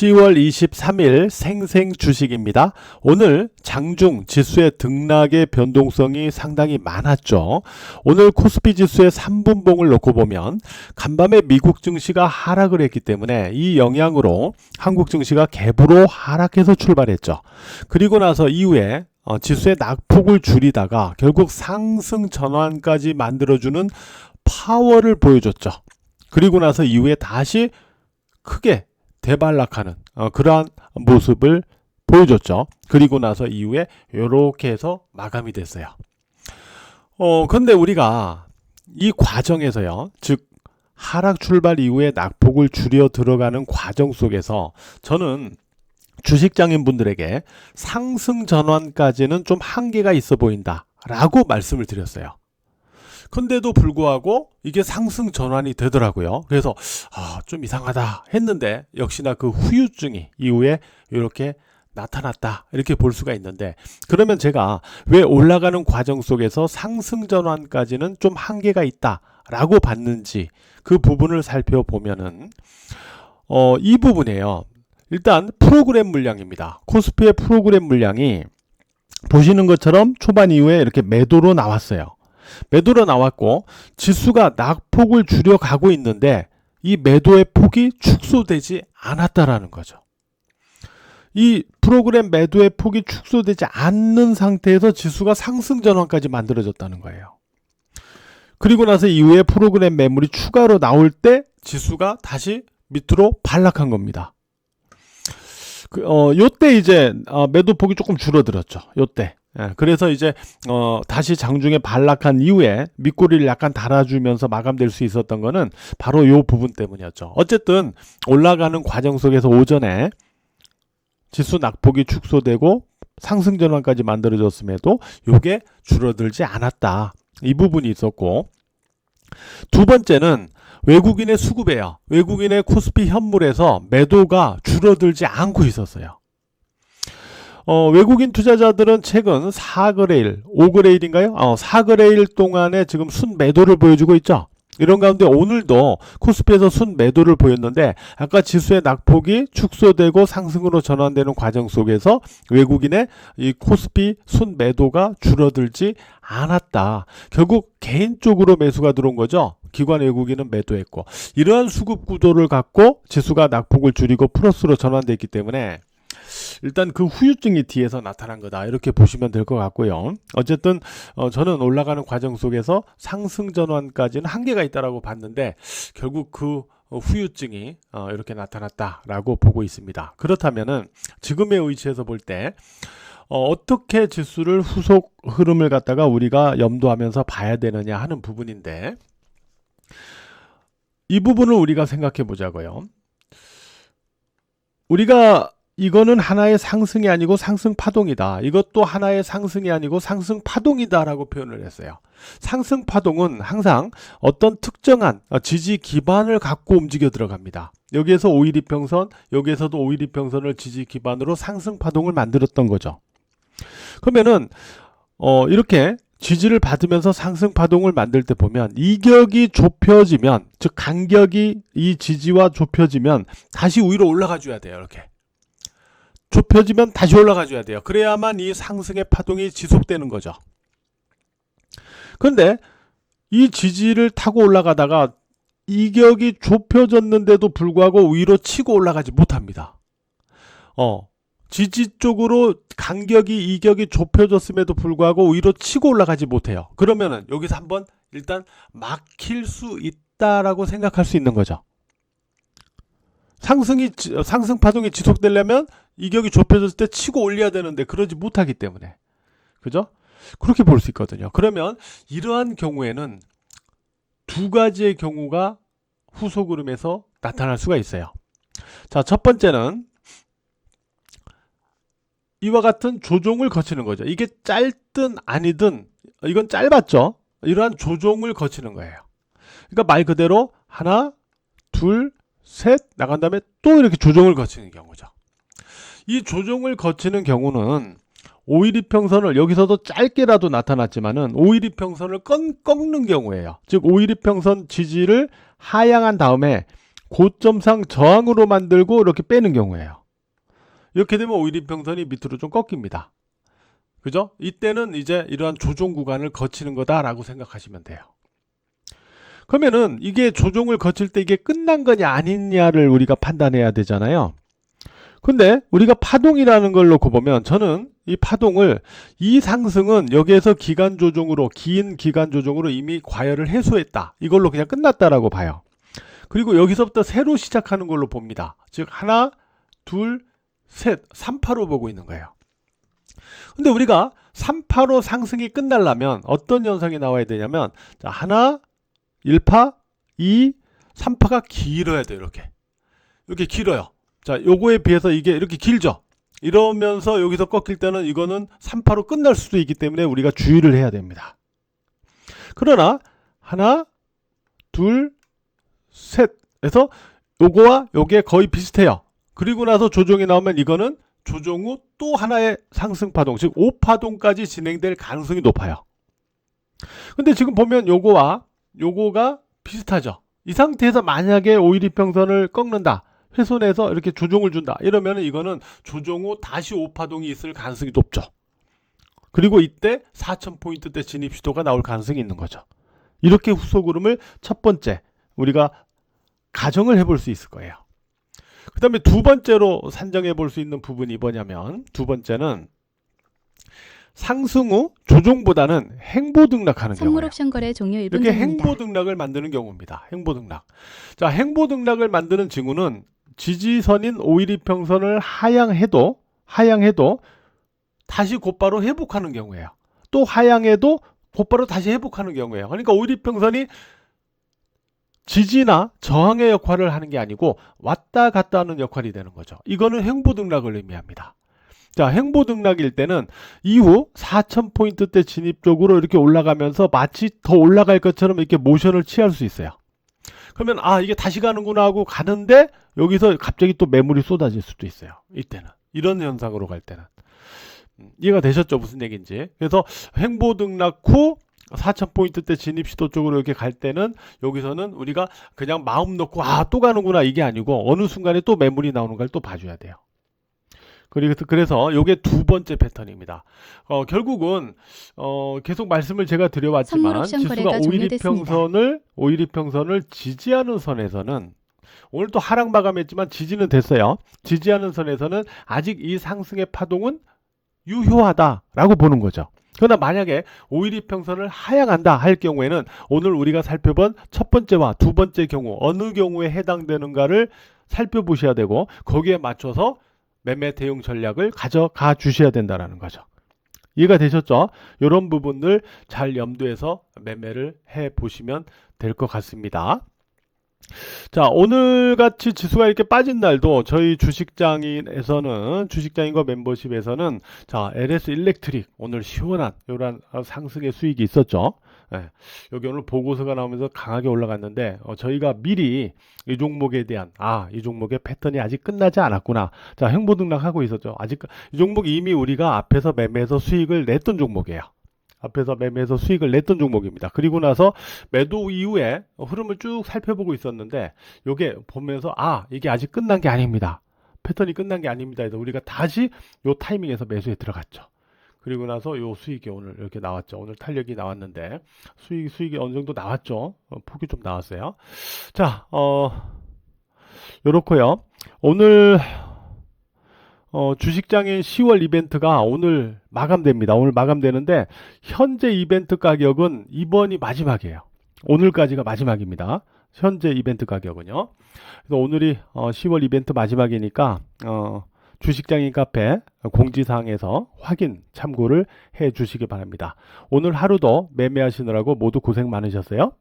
10월 23일 생생 주식입니다. 오늘 장중 지수의 등락의 변동성이 상당히 많았죠. 오늘 코스피 지수의 3분봉을 놓고 보면 간밤에 미국 증시가 하락을 했기 때문에 이 영향으로 한국 증시가 갭으로 하락해서 출발했죠. 그리고 나서 이후에 지수의 낙폭을 줄이다가 결국 상승 전환까지 만들어주는 파워를 보여줬죠. 그리고 나서 이후에 다시 크게 대반락하는 그러한 모습을 보여줬죠. 그리고 나서 이후에 이렇게 해서 마감이 됐어요. 근데 우리가 이 과정에서요, 즉 하락 출발 이후에 낙폭을 줄여 들어가는 과정 속에서 저는 주식장인 분들에게 상승 전환까지는 좀 한계가 있어 보인다 라고 말씀을 드렸어요. 근데도 불구하고 이게 상승 전환이 되더라고요. 그래서 좀 이상하다 했는데 역시나 그 후유증이 이후에 이렇게 나타났다 이렇게 볼 수가 있는데, 그러면 제가 왜 올라가는 과정 속에서 상승 전환까지는 좀 한계가 있다 라고 봤는지 그 부분을 살펴보면은 이 부분이에요. 일단 프로그램 물량입니다. 코스피의 프로그램 물량이 보시는 것처럼 초반 이후에 이렇게 매도로 나왔어요. 매도로 나왔고 지수가 낙폭을 줄여가고 있는데 이 매도의 폭이 축소되지 않았다라는 거죠. 이 프로그램 매도의 폭이 축소되지 않는 상태에서 지수가 상승 전환까지 만들어졌다는 거예요. 그리고 나서 이후에 프로그램 매물이 추가로 나올 때 지수가 다시 밑으로 반락한 겁니다. 요때 이제 매도 폭이 조금 줄어들었죠. 요때. 그래서 이제 다시 장중에 반락한 이후에 밑꼬리를 약간 달아주면서 마감될 수 있었던 거는 바로 요 부분 때문이었죠. 어쨌든 올라가는 과정 속에서 오전에 지수 낙폭이 축소되고 상승 전환까지 만들어졌음에도 요게 줄어들지 않았다, 이 부분이 있었고, 두 번째는 외국인의 수급이에요. 외국인의 코스피 현물에서 매도가 줄어들지 않고 있었어요. 외국인 투자자들은 최근 4거래일, 5거래일인가요? 4거래일 동안에 지금 순매도를 보여주고 있죠. 이런 가운데 오늘도 코스피에서 순매도를 보였는데 아까 지수의 낙폭이 축소되고 상승으로 전환되는 과정 속에서 외국인의 이 코스피 순매도가 줄어들지 않았다. 결국 개인 쪽으로 매수가 들어온 거죠. 기관 외국인은 매도했고, 이러한 수급 구도를 갖고 지수가 낙폭을 줄이고 플러스로 전환됐기 때문에 일단 그 후유증이 뒤에서 나타난 거다 이렇게 보시면 될 것 같고요. 어쨌든 저는 올라가는 과정 속에서 상승 전환까지는 한계가 있다라고 봤는데 결국 그 후유증이 이렇게 나타났다라고 보고 있습니다. 그렇다면은 지금의 위치에서 볼 때 어떻게 지수를 후속 흐름을 갖다가 우리가 염두하면서 봐야 되느냐 하는 부분인데, 이 부분을 우리가 생각해 보자고요. 우리가 이거는 하나의 상승이 아니고 상승 파동이다, 이것도 하나의 상승이 아니고 상승 파동이다 라고 표현을 했어요. 상승 파동은 항상 어떤 특정한 지지 기반을 갖고 움직여 들어갑니다. 여기에서 5일2평선, 여기에서도 5일2평선을 지지 기반으로 상승 파동을 만들었던 거죠. 그러면은 이렇게 지지를 받으면서 상승 파동을 만들 때 보면 이격이 좁혀지면, 즉 간격이 이 지지와 좁혀지면 다시 위로 올라가 줘야 돼요. 이렇게 좁혀지면 다시 올라가 줘야 돼요. 그래야만 이 상승의 파동이 지속되는 거죠. 그런데 이 지지를 타고 올라가다가 이격이 좁혀졌는데도 불구하고 위로 치고 올라가지 못합니다. 지지 쪽으로 간격이, 이격이 좁혀졌음에도 불구하고 위로 치고 올라가지 못해요. 그러면은 여기서 한번 일단 막힐 수 있다라고 생각할 수 있는 거죠. 상승 파동이 지속되려면 이격이 좁혀졌을 때 치고 올려야 되는데 그러지 못하기 때문에, 그죠? 그렇게 볼 수 있거든요. 그러면 이러한 경우에는 두 가지의 경우가 후속 흐름에서 나타날 수가 있어요. 자, 첫 번째는 이와 같은 조정을 거치는 거죠. 이게 짧든 아니든 이건 짧았죠. 이러한 조정을 거치는 거예요. 그러니까 말 그대로 하나, 둘, 셋 나간 다음에 또 이렇게 조정을 거치는 경우죠. 이 조정을 거치는 경우는 5일2평선을 여기서도 짧게라도 나타났지만은 5일2평선을 꺾는 경우예요. 즉 5일2평선 지지를 하향한 다음에 고점상 저항으로 만들고 이렇게 빼는 경우예요. 이렇게 되면 오일이평선이 밑으로 좀 꺾입니다. 그죠? 이때는 이제 이러한 조정 구간을 거치는 거다라고 생각하시면 돼요. 그러면은 이게 조정을 거칠 때 이게 끝난 거냐 아니냐를 우리가 판단해야 되잖아요. 근데 우리가 파동이라는 걸 놓고 보면 저는 이 파동을 이 상승은 여기에서 기간 조정으로 긴 기간 조정으로 이미 과열을 해소했다. 이걸로 그냥 끝났다라고 봐요. 그리고 여기서부터 새로 시작하는 걸로 봅니다. 즉 하나, 둘, 셋, 3파로 보고 있는 거예요. 근데 우리가 3파로 상승이 끝나려면 어떤 현상이 나와야 되냐면 자, 하나, 1파, 2, 3파가 길어야 돼요. 이렇게 길어요. 자, 요거에 비해서 이게 이렇게 길죠. 이러면서 여기서 꺾일 때는 이거는 3파로 끝날 수도 있기 때문에 우리가 주의를 해야 됩니다. 그러나 하나, 둘, 셋 해서 요거와 요게 거의 비슷해요. 그리고 나서 조정이 나오면 이거는 조정 후 또 하나의 상승 파동, 즉 5파동까지 진행될 가능성이 높아요. 근데 지금 보면 요거와 요거가 비슷하죠. 이 상태에서 만약에 오일이평선을 꺾는다, 훼손해서 이렇게 조정을 준다, 이러면 이거는 조정 후 다시 5파동이 있을 가능성이 높죠. 그리고 이때 4000포인트대 진입 시도가 나올 가능성이 있는 거죠. 이렇게 후속흐름을 첫 번째 우리가 가정을 해볼 수 있을 거예요. 그 다음에 두 번째로 산정해 볼 수 있는 부분이 뭐냐면, 두 번째는 상승 후 조정보다는 행보등락하는 선물 경우예요. 옵션 거래 종료 1분 이렇게 전입니다. 행보등락을 만드는 경우입니다. 행보등락. 자, 행보등락을 만드는 징후는 지지선인 5일이평선을 하향해도 다시 곧바로 회복하는 경우예요. 또 하향해도 곧바로 다시 회복하는 경우예요. 그러니까 5일이평선이 지지나 저항의 역할을 하는 게 아니고 왔다 갔다 하는 역할이 되는 거죠. 이거는 행보등락을 의미합니다. 자, 행보등락일 때는 이후 4000포인트대 진입 쪽으로 이렇게 올라가면서 마치 더 올라갈 것처럼 이렇게 모션을 취할 수 있어요. 그러면 아, 이게 다시 가는구나 하고 가는데 여기서 갑자기 또 매물이 쏟아질 수도 있어요. 이때는 이런 현상으로 갈 때는. 이해가 되셨죠? 무슨 얘기인지. 그래서 행보등락 후 4000포인트대 진입 시도 쪽으로 이렇게 갈 때는 여기서는 우리가 그냥 마음 놓고 아, 또 가는구나 이게 아니고 어느 순간에 또 매물이 나오는 걸 또 봐줘야 돼요. 그래서 이게 두 번째 패턴입니다. 결국은 계속 말씀을 제가 드려왔지만 지수가 5일이평선을 지지하는 선에서는 오늘 또 하락 마감했지만 지지는 됐어요. 지지하는 선에서는 아직 이 상승의 파동은 유효하다라고 보는 거죠. 그러나 만약에 5일이평선을 하향한다 할 경우에는 오늘 우리가 살펴본 첫 번째와 두 번째 경우 어느 경우에 해당되는가를 살펴보셔야 되고 거기에 맞춰서 매매 대응 전략을 가져가 주셔야 된다는 거죠. 이해가 되셨죠? 이런 부분들 잘 염두해서 매매를 해 보시면 될 것 같습니다. 자, 오늘같이 지수가 이렇게 빠진 날도 저희 주식장인과 멤버십에서는 자, LS 일렉트릭 오늘 시원한 이런 상승의 수익이 있었죠. 예, 여기 오늘 보고서가 나오면서 강하게 올라갔는데 저희가 미리 이 종목에 대한 이 종목의 패턴이 아직 끝나지 않았구나. 자, 행보등락하고 있었죠. 아직 이 종목 이미 우리가 앞에서 매매해서 수익을 냈던 종목이에요. 앞에서 매매해서 수익을 냈던 종목입니다. 그리고 나서 매도 이후에 흐름을 쭉 살펴보고 있었는데 요게 보면서 이게 아직 끝난 게 아닙니다. 패턴이 끝난 게 아닙니다. 그래서 우리가 다시 요 타이밍에서 매수에 들어갔죠. 그리고 나서 요 수익이 오늘 이렇게 나왔죠. 오늘 탄력이 나왔는데 수익이 어느 정도 나왔죠. 폭이 좀 나왔어요. 자, 요렇고요. 오늘 주식장인 10월 이벤트가 오늘 마감됩니다. 오늘 마감되는데 현재 이벤트 가격은 이번이 마지막이에요. 오늘까지가 마지막입니다. 현재 이벤트 가격은요. 그래서 오늘이 10월 이벤트 마지막이니까 주식장인 카페 공지사항에서 확인 참고를 해 주시기 바랍니다. 오늘 하루도 매매하시느라고 모두 고생 많으셨어요.